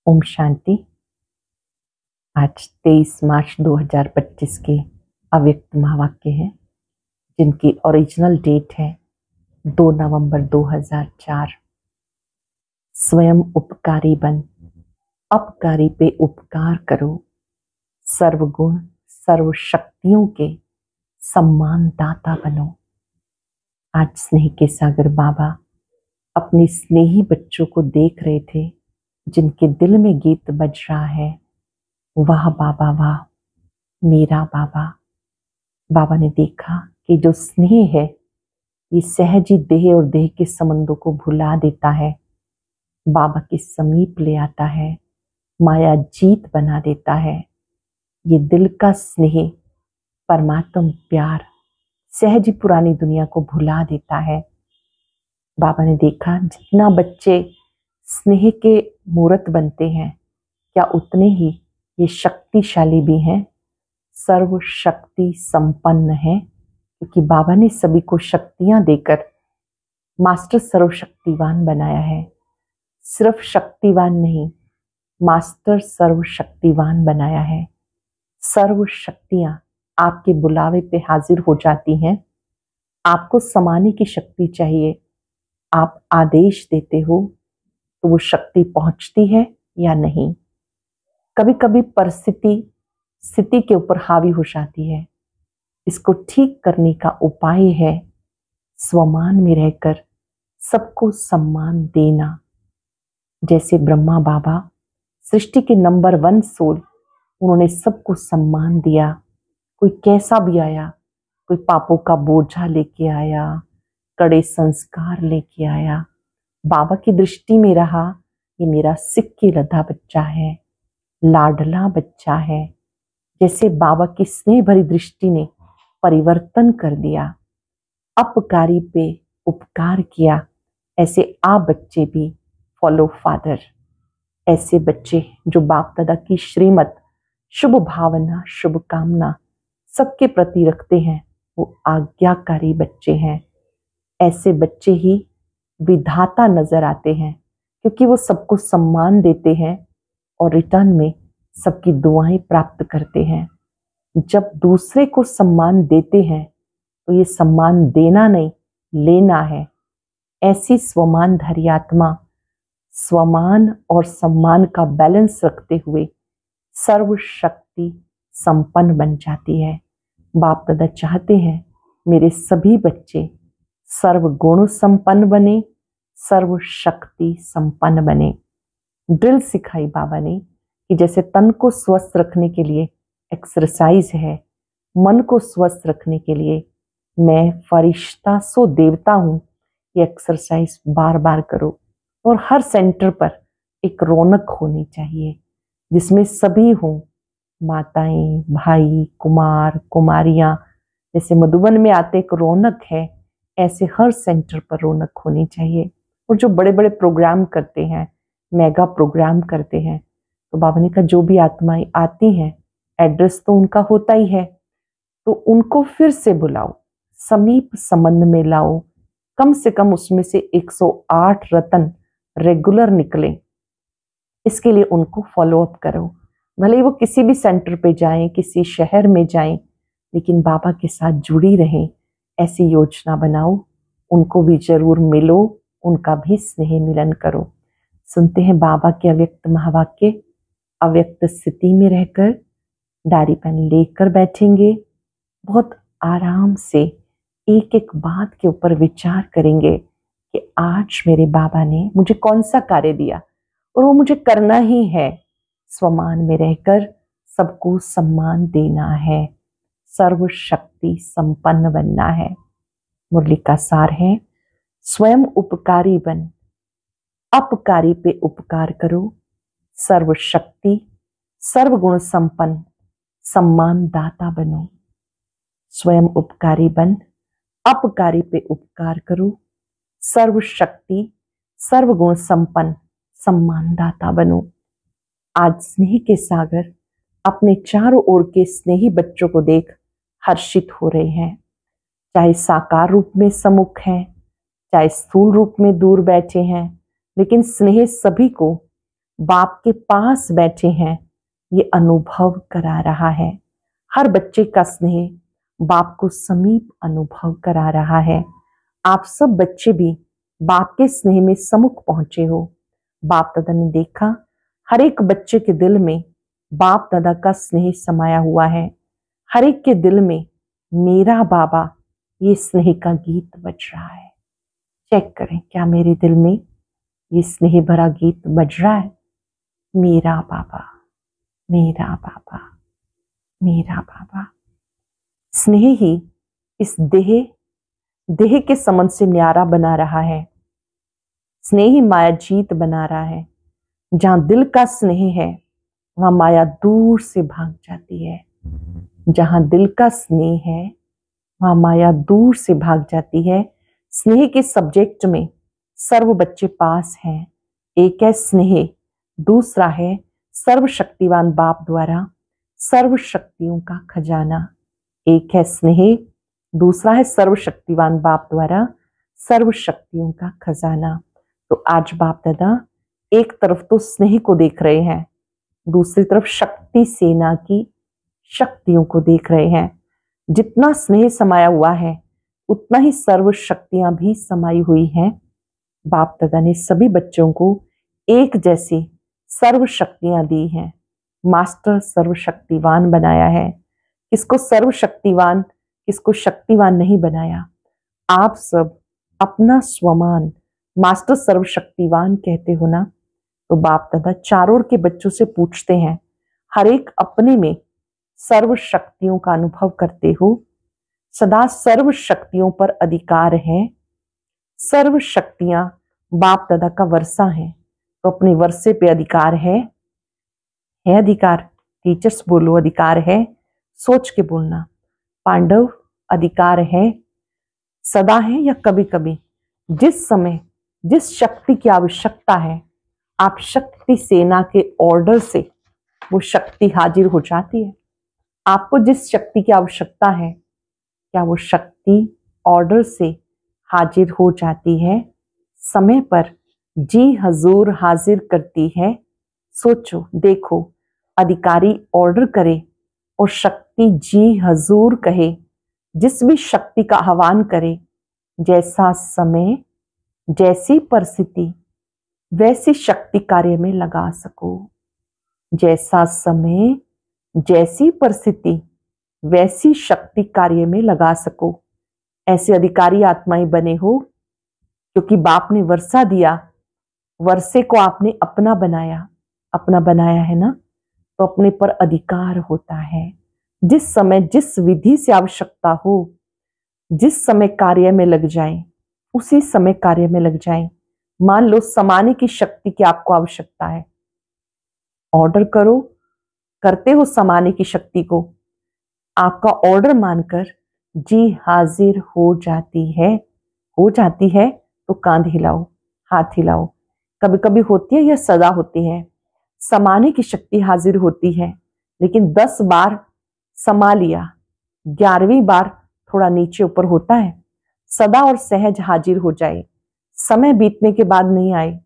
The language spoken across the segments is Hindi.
ओम शांति। आज 23 मार्च 2025 के अव्यक्त महावाक्य हैं, जिनकी ओरिजिनल डेट है 2 नवंबर 2004। स्वयं उपकारी बन, अपकारी पे उपकार करो, सर्वगुण सर्व शक्तियों के सम्मान दाता बनो। आज स्नेह के सागर बाबा अपने स्नेही बच्चों को देख रहे थे, जिनके दिल में गीत बज रहा है, वाह बाबा वाह, मेरा बाबा। बाबा ने देखा कि जो स्नेह है ये सहज ही देह और देह के संबंधों को भुला देता है, बाबा के समीप ले आता है, माया जीत बना देता है। ये दिल का स्नेह, परमात्म प्यार सहज ही पुरानी दुनिया को भुला देता है। बाबा ने देखा जितना बच्चे स्नेह के मूर्त बनते हैं, क्या उतने ही ये शक्तिशाली भी हैं, सर्व शक्ति संपन्न है, क्योंकि बाबा ने सभी को शक्तियां देकर मास्टर सर्वशक्तिवान बनाया है। सिर्फ शक्तिवान नहीं, मास्टर सर्वशक्तिवान बनाया है। सर्व शक्तियां आपके बुलावे पे हाजिर हो जाती हैं। आपको समाने की शक्ति चाहिए, आप आदेश देते हो तो वो शक्ति पहुंचती है या नहीं। कभी कभी परिस्थिति स्थिति के ऊपर हावी हो जाती है। इसको ठीक करने का उपाय है स्वमान में रहकर सबको सम्मान देना। जैसे ब्रह्मा बाबा सृष्टि के नंबर 1 सोल, उन्होंने सबको सम्मान दिया। कोई कैसा भी आया, कोई पापों का बोझा लेके आया, कड़े संस्कार लेके आया, बाबा की दृष्टि में रहा ये मेरा सिक्के लदा बच्चा है, लाडला बच्चा है। जैसे बाबा की स्नेह भरी दृष्टि ने परिवर्तन कर दिया, अपकारी पे उपकार किया, ऐसे आप बच्चे भी फॉलो फादर। ऐसे बच्चे जो बाप दादा की श्रीमत, शुभ भावना, शुभ कामना सबके प्रति रखते हैं, वो आज्ञाकारी बच्चे हैं। ऐसे बच्चे ही विधाता नजर आते हैं, क्योंकि वो सबको सम्मान देते हैं और रिटर्न में सबकी दुआएं प्राप्त करते हैं। जब दूसरे को सम्मान देते हैं तो ये सम्मान देना नहीं, लेना है। ऐसी स्वमान धारी आत्मा स्वमान और सम्मान का बैलेंस रखते हुए सर्व शक्ति संपन्न बन जाती है। बाप दादा चाहते हैं मेरे सभी बच्चे सर्व गुण संपन्न बने, सर्व शक्ति संपन्न बने। ड्रिल सिखाई बाबा ने कि जैसे तन को स्वस्थ रखने के लिए एक्सरसाइज है, मन को स्वस्थ रखने के लिए मैं फरिश्ता सो देवता हूँ, ये एक्सरसाइज बार बार करो। और हर सेंटर पर एक रौनक होनी चाहिए, जिसमें सभी हों, माताएं, भाई, कुमार, कुमारियां। जैसे मधुबन में आते एक रौनक है, ऐसे हर सेंटर पर रौनक होनी चाहिए। और जो बड़े बड़े प्रोग्राम करते हैं, मेगा प्रोग्राम करते हैं, तो बाबा ने कहा जो भी आत्माएं आती हैं, एड्रेस तो उनका होता ही है, तो उनको फिर से बुलाओ, समीप संबंध में लाओ। कम से कम उसमें से 108 रतन रेगुलर निकले। इसके लिए उनको फॉलो अप करो। भले ही वो किसी भी सेंटर पे जाएं, किसी शहर में जाएं, लेकिन बाबा के साथ जुड़ी रहें, ऐसी योजना बनाओ। उनको भी जरूर मिलो, उनका भी स्नेह मिलन करो। सुनते हैं बाबा के अव्यक्त महावाक्य। अव्यक्त स्थिति में रहकर डायरी पेन लेकर बैठेंगे, बहुत आराम से एक एक बात के ऊपर विचार करेंगे कि आज मेरे बाबा ने मुझे कौन सा कार्य दिया और वो मुझे करना ही है। स्वमान में रहकर सबको सम्मान देना है, सर्व शक्ति संपन्न बनना है। मुरली का सार है, स्वयं उपकारी बन, अपकारी पे उपकार करो, सर्व शक्ति सर्व गुण संपन्न सम्मान दाता बनो। स्वयं उपकारी बन, अपकारी पे उपकार करो, सर्व शक्ति सर्व गुण संपन्न सम्मान दाता बनो। आज स्नेह के सागर अपने चारों ओर के स्नेही बच्चों को देख हर्षित हो रहे हैं। चाहे साकार रूप में सम्मुख हैं, चाहे स्थूल रूप में दूर बैठे हैं, लेकिन स्नेह सभी को बाप के पास बैठे हैं ये अनुभव करा रहा है। हर बच्चे का स्नेह बाप को समीप अनुभव करा रहा है। आप सब बच्चे भी बाप के स्नेह में सम्मुख पहुंचे हो। बाप दादा ने देखा हर एक बच्चे के दिल में बाप दादा का स्नेह समाया हुआ है। हर एक के दिल में मेरा बाबा ये स्नेह का गीत बज रहा है। चेक करें, क्या मेरे दिल में ये स्नेह भरा गीत बज रहा है? मेरा बाबा, मेरा बाबा, मेरा बाबा। स्नेह ही इस देह के समन से न्यारा बना रहा है। स्नेह ही माया जीत बना रहा है। जहां दिल का स्नेह है वहां माया दूर से भाग जाती है। जहां दिल का स्नेह है वहां माया दूर से भाग जाती है। स्नेह के सब्जेक्ट में सर्व बच्चे पास हैं। एक है स्नेह, दूसरा है सर्वशक्तिवान बाप द्वारा सर्व शक्तियों का खजाना। एक है स्नेह, दूसरा है सर्वशक्तिवान बाप द्वारा सर्व शक्तियों का खजाना। तो आज बाप दादा एक तरफ तो स्नेह को देख रहे हैं, दूसरी तरफ शक्ति सेना की शक्तियों को देख रहे हैं। जितना स्नेह समाया हुआ है उतना ही सर्व शक्तियां भी समाई हुई हैं। बाप दादा ने सभी बच्चों को एक जैसी सर्व शक्तियां दी हैं। मास्टर सर्वशक्तिवान बनाया है। किसको सर्वशक्तिवान, किसको शक्तिवान नहीं बनाया। आप सब अपना स्वमान मास्टर सर्वशक्तिवान कहते हो ना। तो बाप दादा चारों ओर के बच्चों से पूछते हैं, हर एक अपने में सर्व शक्तियों का अनुभव करते हो? सदा सर्व शक्तियों पर अधिकार है। सर्व शक्तियां बाप दादा का वर्षा है, तो अपने वर्षे पे अधिकार है अधिकार। टीचर्स बोलो अधिकार है, सोच के बोलना। पांडव अधिकार है, सदा है या कभी कभी? जिस समय जिस शक्ति की आवश्यकता है आप शक्ति सेना के ऑर्डर से वो शक्ति हाजिर हो जाती है। आपको जिस शक्ति की आवश्यकता है क्या वो शक्ति ऑर्डर से हाजिर हो जाती है? समय पर जी हजूर हाजिर करती है। सोचो, देखो, अधिकारी ऑर्डर करे और शक्ति जी हजूर कहे। जिस भी शक्ति का आह्वान करे, जैसा समय जैसी परिस्थिति वैसी शक्ति कार्य में लगा सको। जैसा समय जैसी परिस्थिति वैसी शक्ति कार्य में लगा सको। ऐसे अधिकारी आत्माएं बने हो, क्योंकि बाप ने वर्षा दिया, वर्षे को आपने अपना बनाया है ना, तो अपने पर अधिकार होता है। जिस समय जिस विधि से आवश्यकता हो, जिस समय कार्य में लग जाए उसी समय कार्य में लग जाए। मान लो समाने की शक्ति की आपको आवश्यकता है, ऑर्डर करो, करते हो समाने की शक्ति को, आपका ऑर्डर मानकर जी हाजिर हो जाती है तो कांध हिलाओ, हाथ हिलाओ। कभी कभी होती है या सदा होती है। समाने की शक्ति हाजिर होती है, लेकिन 10 बार समा लिया, 11वीं बार थोड़ा नीचे ऊपर होता है। सदा और सहज हाजिर हो जाए, समय बीतने के बाद नहीं आए,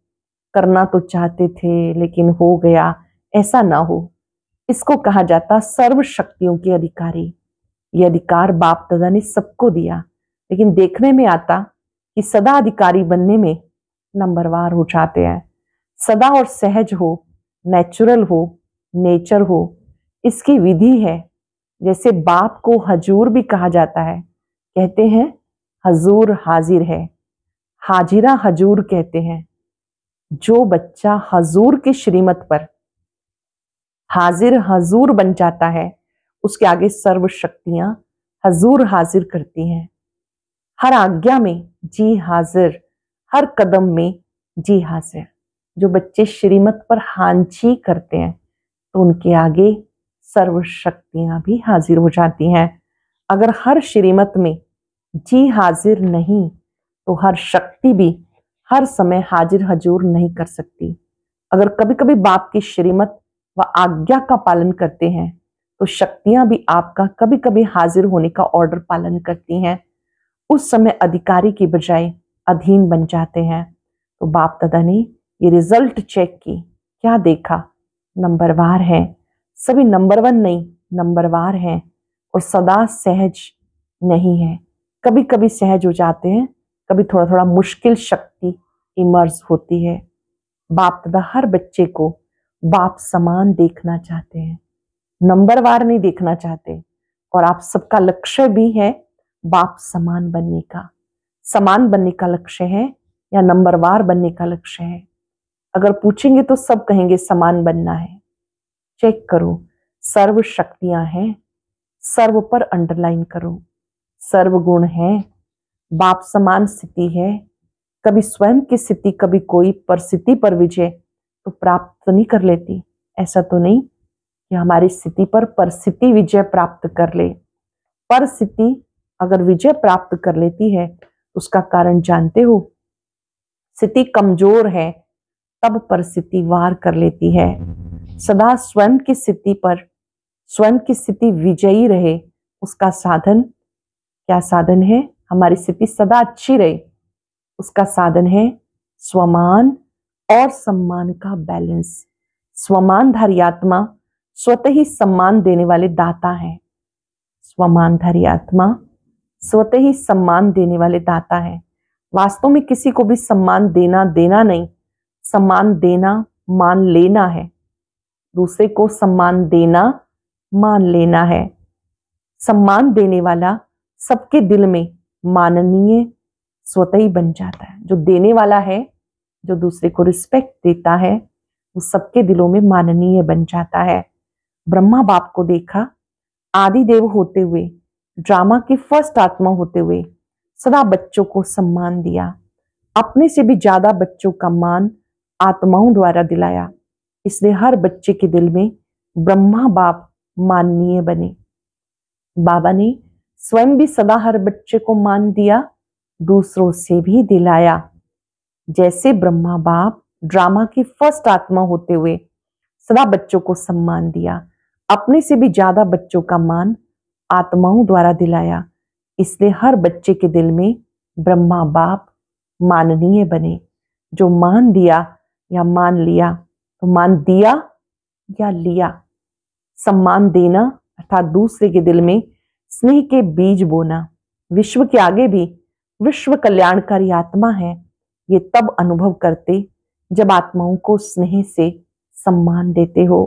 करना तो चाहते थे लेकिन हो गया, ऐसा ना हो। इसको कहा जाता सर्व शक्तियों के अधिकारी। ये अधिकार बाप दादा ने सबको दिया, लेकिन देखने में आता कि सदा अधिकारी बनने में नंबरवार हो जाते हैं। सदा और सहज हो, नेचुरल हो, नेचर हो, इसकी विधि है। जैसे बाप को हजूर भी कहा जाता है, कहते हैं हजूर हाजिर है, हाजिरा हजूर कहते हैं। जो बच्चा हजूर की श्रीमत पर हाजिर हजूर बन जाता है, उसके आगे सर्व शक्तियां हजूर हाजिर करती हैं। हर आज्ञा में जी हाजिर, हर कदम में जी हाजिर। जो बच्चे श्रीमत पर हांची करते हैं तो उनके आगे सर्व शक्तियां भी हाजिर हो जाती हैं। अगर हर श्रीमत में जी हाजिर नहीं तो हर शक्ति भी हर समय हाजिर हजूर नहीं कर सकती। अगर कभी कभी बाप की श्रीमत व आज्ञा का पालन करते हैं तो शक्तियां भी आपका कभी कभी हाजिर होने का ऑर्डर पालन करती हैं। उस समय अधिकारी की बजाय अधीन बन जाते हैं। तो बाप दादा ने ये रिजल्ट चेक की, क्या देखा? नंबरवार है, सभी नंबर वन नहीं, नंबरवार हैं और सदा सहज नहीं है। कभी कभी सहज हो जाते हैं, कभी थोड़ा थोड़ा मुश्किल शक्ति इमर्ज होती है। बाप दादा हर बच्चे को बाप समान देखना चाहते हैं, नंबरवार नहीं देखना चाहते। और आप सबका लक्ष्य भी है बाप समान बनने का। समान बनने का लक्ष्य है या नंबरवार बनने का लक्ष्य है? अगर पूछेंगे तो सब कहेंगे समान बनना है। चेक करो, सर्व शक्तियां हैं, सर्व पर अंडरलाइन करो, सर्व गुण है, बाप समान स्थिति है। कभी स्वयं की स्थिति, कभी कोई परिस्थिति पर विजय तो प्राप्त नहीं कर लेती। ऐसा तो नहीं कि हमारी स्थिति पर परिस्थिति विजय प्राप्त कर ले। परिस्थिति अगर विजय प्राप्त कर लेती है तो उसका कारण जानते हो? स्थिति कमजोर है तब परिस्थिति वार कर लेती है। सदा स्वयं की स्थिति पर, स्वयं की स्थिति विजयी रहे, उसका साधन क्या साधन है? हमारी स्थिति सदा अच्छी रहे, उसका साधन है स्वमान और सम्मान का बैलेंस। स्वमानधारी आत्मा स्वतः ही सम्मान देने वाले दाता हैं। स्वमानधारी आत्मा स्वतः ही सम्मान देने वाले दाता हैं। वास्तव में किसी को भी सम्मान देना नहीं, सम्मान देना मान लेना है। दूसरे को सम्मान देना मान लेना है। सम्मान देने वाला सबके दिल में माननीय स्वतः ही बन जाता है। जो देने वाला है, जो दूसरे को रिस्पेक्ट देता है, वो सबके दिलों में माननीय बन जाता है। ब्रह्मा बाप को देखा, आदि देव होते हुए, ड्रामा की फर्स्ट आत्मा होते हुए सदा बच्चों को सम्मान दिया। अपने से भी ज्यादा बच्चों का मान आत्माओं द्वारा दिलाया। इसलिए हर बच्चे के दिल में ब्रह्मा बाप माननीय बने। बाबा ने स्वयं भी सदा हर बच्चे को मान दिया, दूसरों से भी दिलाया। जैसे ब्रह्मा बाप ड्रामा की फर्स्ट आत्मा होते हुए सदा बच्चों को सम्मान दिया, अपने से भी ज्यादा बच्चों का मान आत्माओं द्वारा दिलाया। इसलिए हर बच्चे के दिल में ब्रह्मा बाप माननीय बने। जो मान दिया या मान लिया, तो मान दिया या लिया। सम्मान देना अर्थात दूसरे के दिल में स्नेह के बीज बोना। विश्व के आगे भी विश्व कल्याणकारी आत्मा है, ये तब अनुभव करते जब आत्माओं को स्नेह से सम्मान देते हो।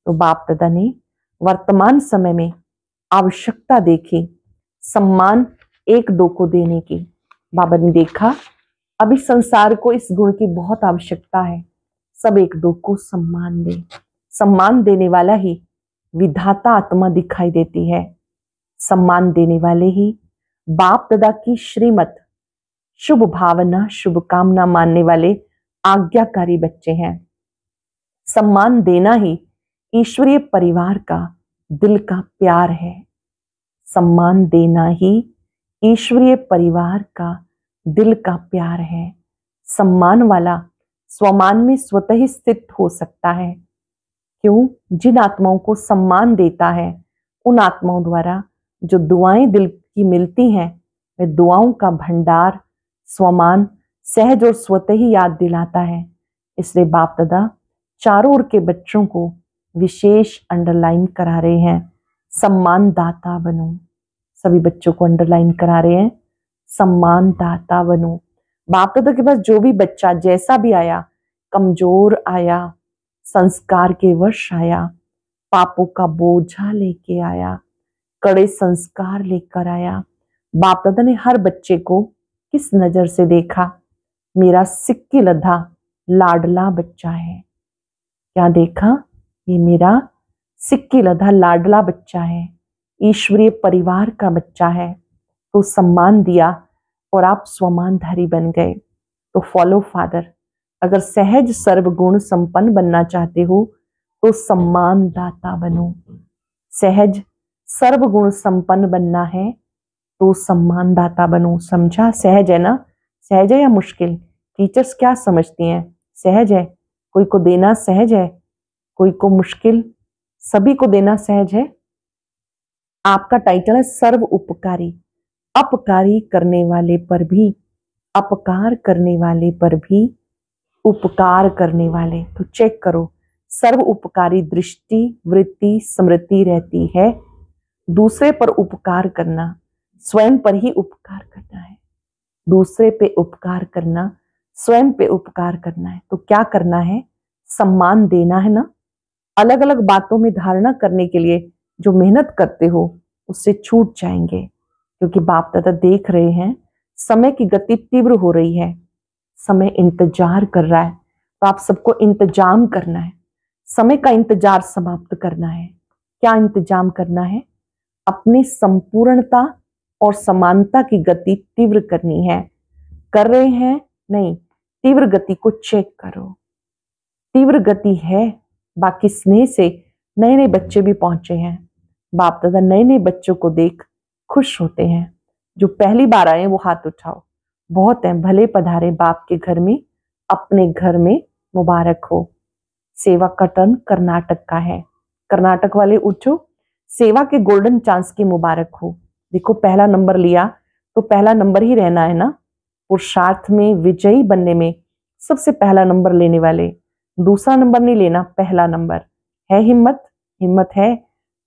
तो बाप दादा ने वर्तमान समय में आवश्यकता देखी सम्मान एक दो को देने की। बाबा ने देखा अभी संसार को इस गुण की बहुत आवश्यकता है, सब एक दो को सम्मान दे। सम्मान देने वाला ही विधाता आत्मा दिखाई देती है। सम्मान देने वाले ही बाप दादा की श्रीमत, शुभ भावना, शुभ कामना मानने वाले आज्ञाकारी बच्चे हैं। सम्मान देना ही ईश्वरीय परिवार का दिल का प्यार है। सम्मान देना ही ईश्वरीय परिवार का दिल का प्यार है। सम्मान वाला स्वमान में स्वतः ही स्थित हो सकता है। क्यों? जिन आत्माओं को सम्मान देता है, उन आत्माओं द्वारा जो दुआएं दिल की मिलती हैं, वे दुआओं का भंडार स्वमान सहज और स्वतः ही याद दिलाता है। इसलिए बाप दादा चारों ओर के बच्चों को विशेष अंडरलाइन करा रहे हैं, सम्मान दाता बनो। सभी बच्चों को अंडरलाइन करा रहे हैं, सम्मान दाता बनो। बाप दादा के पास जो भी बच्चा जैसा भी आया, कमजोर आया, संस्कार के वश आया, पापों का बोझा लेके आया, कड़े संस्कार लेकर आया, बाप दादा ने हर बच्चे को किस नजर से देखा? मेरा सिक्की लद्दा लाडला बच्चा है। क्या देखा? ये मेरा सिक्की लद्दा लाडला बच्चा है, ईश्वरीय परिवार का बच्चा है। तो सम्मान दिया और आप स्वमानधारी बन गए। तो फॉलो फादर। अगर सहज सर्वगुण संपन्न बनना चाहते हो तो सम्मान दाता बनो। सहज सर्वगुण संपन्न बनना है तो सम्मान दाता बनो। समझा? सहज है ना? सहज है या मुश्किल? टीचर्स क्या समझती हैं? सहज है। कोई को देना सहज है, कोई को मुश्किल, सभी को देना सहज है। आपका टाइटल है सर्व उपकारी। अपकारी करने वाले पर भी, अपकार करने वाले पर भी उपकार करने वाले। तो चेक करो, सर्व उपकारी दृष्टि वृत्ति स्मृति रहती है। दूसरे पर उपकार करना, स्वयं पर ही उपकार करना है। दूसरे पे उपकार करना, स्वयं पे उपकार करना है। तो क्या करना है? सम्मान देना है ना। अलग अलग बातों में धारणा करने के लिए जो मेहनत करते हो उससे छूट जाएंगे, क्योंकि बाप दादा देख रहे हैं समय की गति तीव्र हो रही है, समय इंतजार कर रहा है। तो आप सबको इंतजाम करना है, समय का इंतजार समाप्त करना है। क्या इंतजाम करना है? अपनी संपूर्णता और समानता की गति तीव्र करनी है। कर रहे हैं? नहीं, तीव्र गति को चेक करो। तीव्र गति है, बाकी स्नेह से नए नए बच्चे भी पहुंचे हैं। बाप दादा नए नए बच्चों को देख खुश होते हैं। जो पहली बार आए वो हाथ उठाओ। बहुत है, भले पधारे बाप के घर में, अपने घर में मुबारक हो। सेवा का टर्न कर्नाटक का है। कर्नाटक वाले उठो, सेवा के गोल्डन चांस की मुबारक हो। देखो पहला नंबर लिया तो पहला नंबर ही रहना है ना। पुरुषार्थ में विजयी बनने में सबसे पहला नंबर लेने वाले, दूसरा नंबर नहीं लेना, पहला नंबर है। हिम्मत? हिम्मत है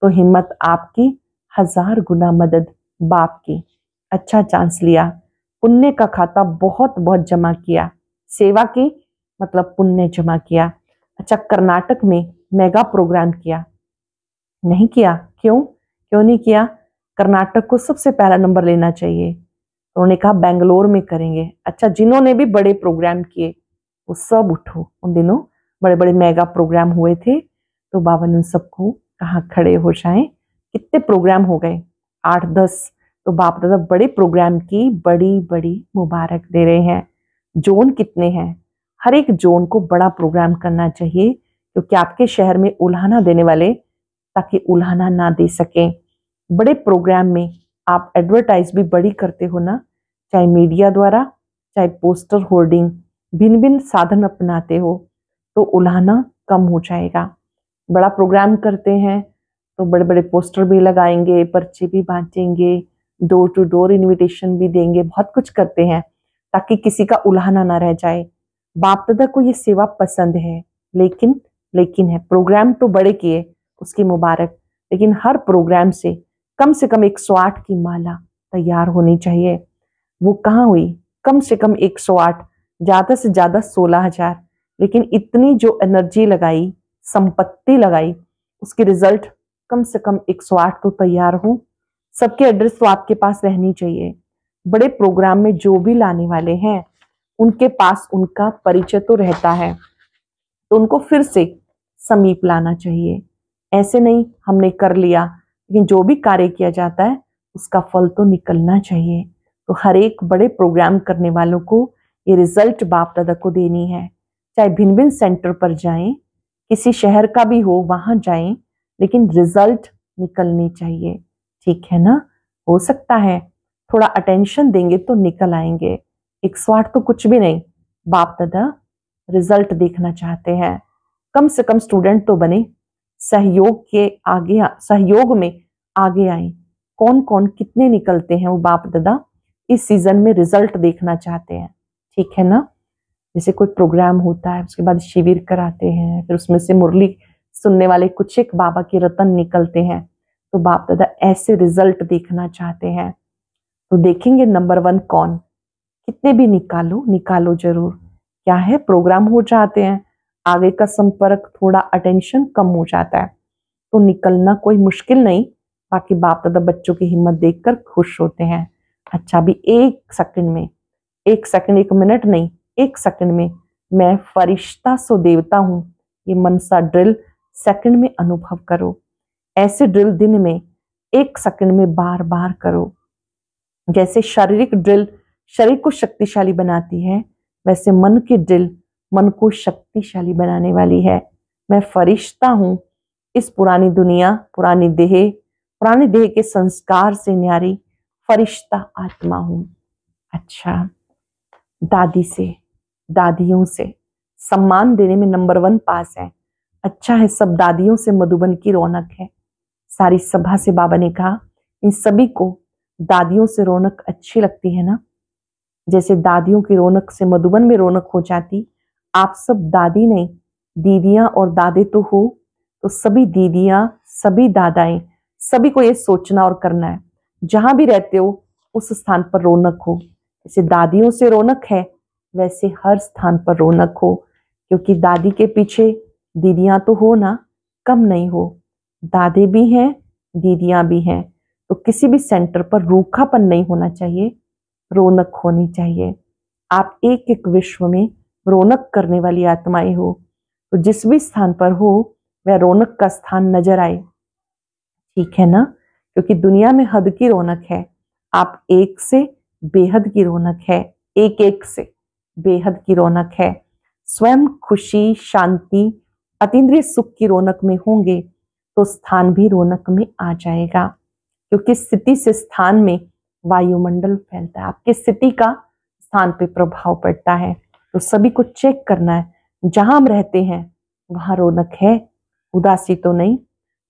तो हिम्मत आपकी 1000 गुना मदद बाप की। अच्छा चांस लिया, पुण्य का खाता बहुत बहुत जमा किया। सेवा की मतलब पुण्य जमा किया। अच्छा, कर्नाटक में मेगा प्रोग्राम किया? नहीं किया। क्यों? क्यों नहीं किया? कर्नाटक को सबसे पहला नंबर लेना चाहिए। तो उन्होंने कहा बेंगलोर में करेंगे। अच्छा, जिन्होंने भी बड़े प्रोग्राम किए वो सब उठो। उन दिनों बड़े बड़े मेगा प्रोग्राम हुए थे, तो बाबा ने उन सबको कहा खड़े हो जाएं। कितने प्रोग्राम हो गए? 8-10। तो बाप दादा बड़े प्रोग्राम की बड़ी बड़ी मुबारक दे रहे हैं। जोन कितने हैं? हर एक जोन को बड़ा प्रोग्राम करना चाहिए, क्योंकि आपके शहर में उल्हाना देने वाले ताकि उल्हाना ना दे सकें। बड़े प्रोग्राम में आप एडवर्टाइज भी बड़ी करते हो ना, चाहे मीडिया द्वारा, चाहे पोस्टर होर्डिंग, भिन्न भिन्न साधन अपनाते हो, तो उल्हाना कम हो जाएगा। बड़ा प्रोग्राम करते हैं तो बड़े बड़े पोस्टर भी लगाएंगे, पर्चे भी बांटेंगे, डोर टू डोर इनविटेशन भी देंगे, बहुत कुछ करते हैं ताकि किसी का उल्हाना ना रह जाए। बाप दादा को ये सेवा पसंद है, लेकिन है प्रोग्राम तो बड़े किए, उसकी मुबारक, लेकिन हर प्रोग्राम से कम 108 की माला तैयार होनी चाहिए। वो कहाँ हुई? कम से कम 108, ज्यादा से ज्यादा 16,000। लेकिन इतनी जो एनर्जी लगाई, संपत्ति लगाई, उसकी रिजल्ट कम से कम 108 तो तैयार हो। सबके एड्रेस तो आपके पास रहनी चाहिए। बड़े प्रोग्राम में जो भी लाने वाले हैं उनके पास उनका परिचय तो रहता है, तो उनको फिर से समीप लाना चाहिए। ऐसे नहीं हमने कर लिया, लेकिन जो भी कार्य किया जाता है उसका फल तो निकलना चाहिए। तो हर एक बड़े प्रोग्राम करने वालों को ये रिजल्ट बाप दादा को देनी है। चाहे भिन्न भिन्न सेंटर पर जाएं, किसी शहर का भी हो वहां जाएं, लेकिन रिजल्ट निकलनी चाहिए। ठीक है ना? हो सकता है थोड़ा अटेंशन देंगे तो निकल आएंगे। 108 तो कुछ भी नहीं, बाप दादा रिजल्ट देखना चाहते हैं। कम से कम स्टूडेंट तो बने, सहयोग में आगे आए। कौन कौन कितने निकलते हैं वो बाप दादा इस सीजन में रिजल्ट देखना चाहते हैं। ठीक है ना? जैसे कोई प्रोग्राम होता है, उसके बाद शिविर कराते हैं, फिर उसमें से मुरली सुनने वाले कुछ एक बाबा के रतन निकलते हैं, तो बाप दादा ऐसे रिजल्ट देखना चाहते हैं। तो देखेंगे नंबर 1 कौन। कितने भी निकालो जरूर। क्या है, प्रोग्राम हो जाते हैं, आगे का संपर्क, थोड़ा अटेंशन कम हो जाता है, तो निकलना कोई मुश्किल नहीं। बाकी बाप दादा बच्चों की हिम्मत देखकर खुश होते हैं। अच्छा, अभी 1 सेकंड में, 1 सेकंड 1 मिनट नहीं, 1 सेकंड में मैं फरिश्ता सो देवता हूं, ये मनसा ड्रिल सेकंड में अनुभव करो। ऐसे ड्रिल दिन में 1 सेकंड में बार बार करो। जैसे शारीरिक ड्रिल शरीर को शक्तिशाली बनाती है, वैसे मन की ड्रिल मन को शक्तिशाली बनाने वाली है। मैं फरिश्ता हूं, इस पुरानी दुनिया, पुरानी देह के संस्कार से न्यारी फरिश्ता आत्मा हूं। अच्छा, दादियों से सम्मान देने में नंबर 1 पास है। अच्छा है, सब दादियों से मधुबन की रौनक है। सारी सभा से बाबा ने कहा इन सभी को दादियों से रौनक अच्छी लगती है ना। जैसे दादियों की रौनक से मधुबन में रौनक हो जाती, आप सब दादी नहीं, दीदियां और दादे तो हो, तो सभी दीदियां, सभी दादाएं, सभी को ये सोचना और करना है, जहां भी रहते हो उस स्थान पर रौनक हो। जैसे दादियों से रौनक है, वैसे हर स्थान पर रौनक हो, क्योंकि दादी के पीछे दीदियां तो हो ना, कम नहीं हो। दादे भी हैं, दीदियां भी हैं, तो किसी भी सेंटर पर रूखापन नहीं होना चाहिए, रौनक होनी चाहिए। आप एक एक विश्व में रौनक करने वाली आत्माएं हो, तो जिस भी स्थान पर हो वह रौनक का स्थान नजर आए, ठीक है ना? क्योंकि दुनिया में हद की रौनक है, आप एक से बेहद की रौनक है, एक एक से बेहद की रौनक है। स्वयं खुशी, शांति, अतीन्द्रिय सुख की रौनक में होंगे तो स्थान भी रौनक में आ जाएगा, क्योंकि स्थिति से स्थान में वायुमंडल फैलता है, आपकी स्थिति का स्थान पे प्रभाव पड़ता है। तो सभी को चेक करना है, जहां हम रहते हैं वहां रौनक है, उदासी तो नहीं,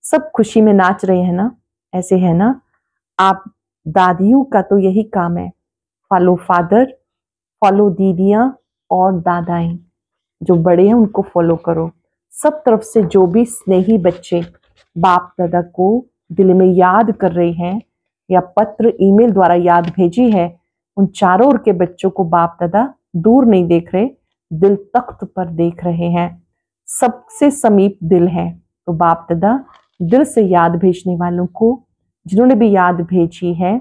सब खुशी में नाच रहे हैं ना, ऐसे है ना? आप दादियों का तो यही काम है, फॉलो फादर, फॉलो दीदियां और दादाएं, जो बड़े हैं उनको फॉलो करो। सब तरफ से जो भी स्नेही बच्चे बाप दादा को दिल में याद कर रहे हैं या पत्र ईमेल द्वारा याद भेजी है, उन चारों ओर के बच्चों को बाप दादा दूर नहीं देख रहे, दिल तख्त पर देख रहे हैं। सबसे समीप दिल है, तो बाप दादा दिल से याद भेजने वालों को, जिन्होंने भी याद भेजी है,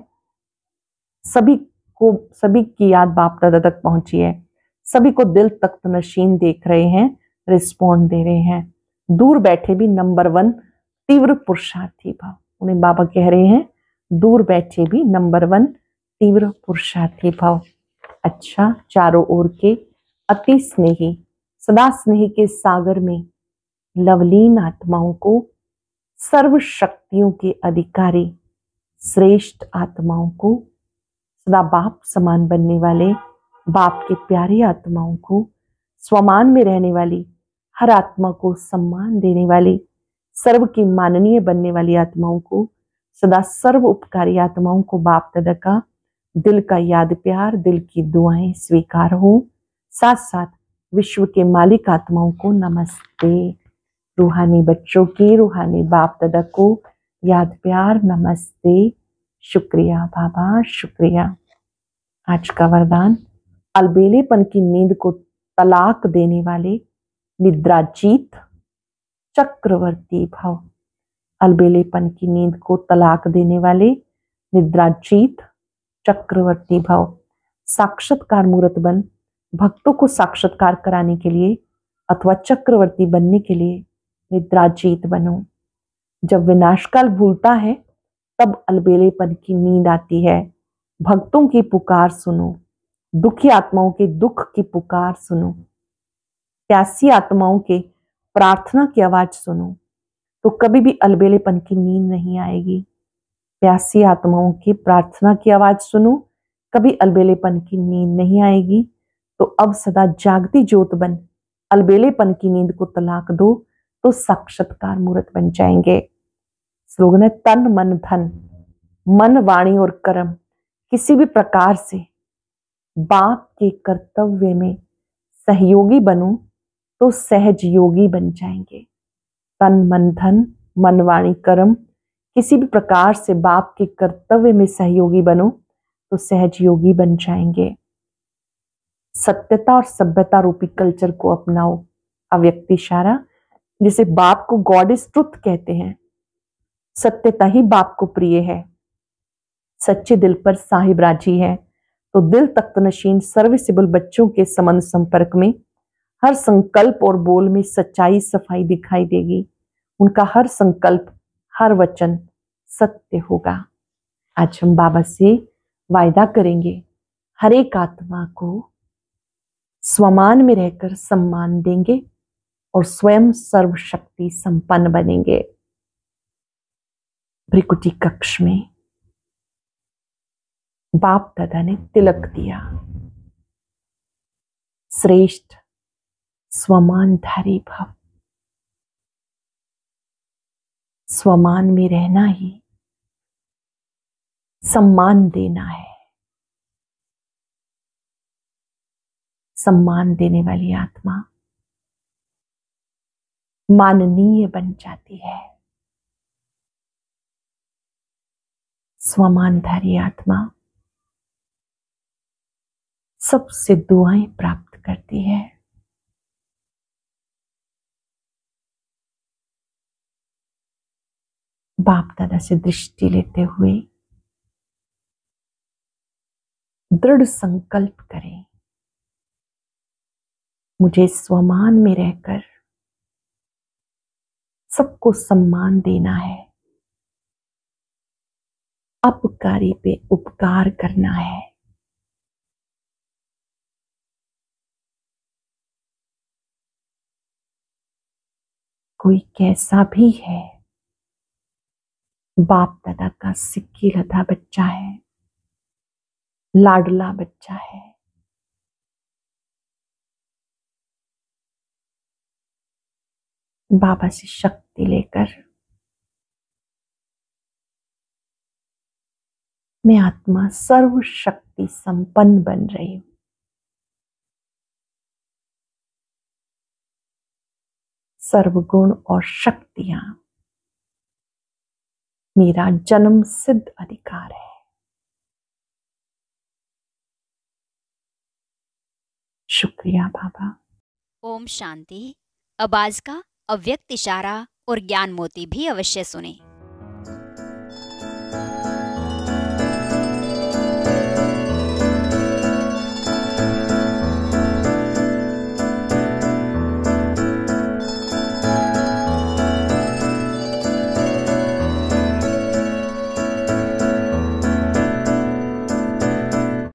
सभी को, सभी की याद बाप दादा तक पहुंची है, सभी को दिल तख्त नशीन देख रहे हैं, रिस्पॉन्ड दे रहे हैं। दूर बैठे भी नंबर 1 तीव्र पुरुषार्थी भाव, उन्हें बाबा कह रहे हैं दूर बैठे भी नंबर 1 तीव्र पुरुषार्थी भाव। अच्छा, चारों ओर के अति स्नेही, सदा स्नेह के सागर में लवलीन आत्माओं को, सर्व शक्तियों के अधिकारी श्रेष्ठ आत्माओं को, सदा बाप समान बनने वाले बाप के प्यारी आत्माओं को, स्वमान में रहने वाली हर आत्मा को सम्मान देने वाली, सर्व की माननीय बनने वाली आत्माओं को, सदा सर्व उपकारी आत्माओं को बाप दादा का दिल का याद प्यार, दिल की दुआएं स्वीकार हो। साथ साथ विश्व के मालिक आत्माओं को नमस्ते। रूहानी बच्चों की, रूहानी बाप दादा को याद प्यार, नमस्ते, शुक्रिया बाबा, शुक्रिया। आज का वरदान, अलबेलेपन की नींद को तलाक देने वाले निद्राजीत चक्रवर्ती भव। अलबेलेपन की नींद को तलाक देने वाले निद्राजीत चक्रवर्ती भव। साक्षात्कार मूर्त बन भक्तों को साक्षात्कार कराने के लिए अथवा चक्रवर्ती बनने के लिए निद्राजीत बनो। जब विनाशकाल भूलता है तब अलबेलेपन की नींद आती है। भक्तों की पुकार सुनो, दुखी आत्माओं के दुख की पुकार सुनो, प्यासी आत्माओं के प्रार्थना की आवाज सुनो, तो कभी भी अलबेलेपन की नींद नहीं आएगी। प्यासी आत्माओं की प्रार्थना की आवाज सुनो, कभी अलबेलेपन की नींद नहीं आएगी। तो अब सदा जागती ज्योत बन अलबेलेपन की नींद को तलाक दो, तो साक्षात्कार मूर्त बन जाएंगे। स्लोगन है, तन मन धन, मन वाणी और कर्म किसी भी प्रकार से बाप के कर्तव्य में सहयोगी बनो तो सहज योगी बन जाएंगे। तन मन धन, मन वाणी कर्म किसी भी प्रकार से बाप के कर्तव्य में सहयोगी बनो तो सहज योगी बन जाएंगे। सत्यता और सभ्यता रूपी कल्चर को अपनाओ। अव्यक्त इशारा, जिसे बाप को गॉड इज ट्रुथ कहते हैं। सत्यता ही बाप को प्रिय है। सच्चे दिल पर साहिब राजी है। तो दिल तख्त नशीन सर्विसिबल बच्चों के संबंध संपर्क में हर संकल्प और बोल में सच्चाई सफाई दिखाई देगी। उनका हर संकल्प, हर वचन सत्य होगा। आज हम बाबा से वायदा करेंगे, हर एक आत्मा को स्वमान में रहकर सम्मान देंगे और स्वयं सर्वशक्ति संपन्न बनेंगे। भ्रिकुटी कक्ष में बाप दादा ने तिलक दिया। श्रेष्ठ स्वमानधारी भव। स्वमान में रहना ही सम्मान देना है। सम्मान देने वाली आत्मा माननीय बन जाती है। स्वमानधारी आत्मा सबसे दुआएं प्राप्त करती है। बाप दादा से दृष्टि लेते हुए दृढ़ संकल्प करें, मुझे स्वमान में रहकर सबको सम्मान देना है, अपकारी पे उपकार करना है। कोई कैसा भी है, बाप दादा का सिक्की लधा बच्चा है, लाडला बच्चा है। बाबा से शक्ति लेकर मैं आत्मा सर्वशक्ति संपन्न बन रही हूं। सर्वगुण और शक्तियां मेरा जन्म सिद्ध अधिकार है। शुक्रिया बाबा। ओम शांति। अब आज का अव्यक्त इशारा और ज्ञान मोती भी अवश्य सुने।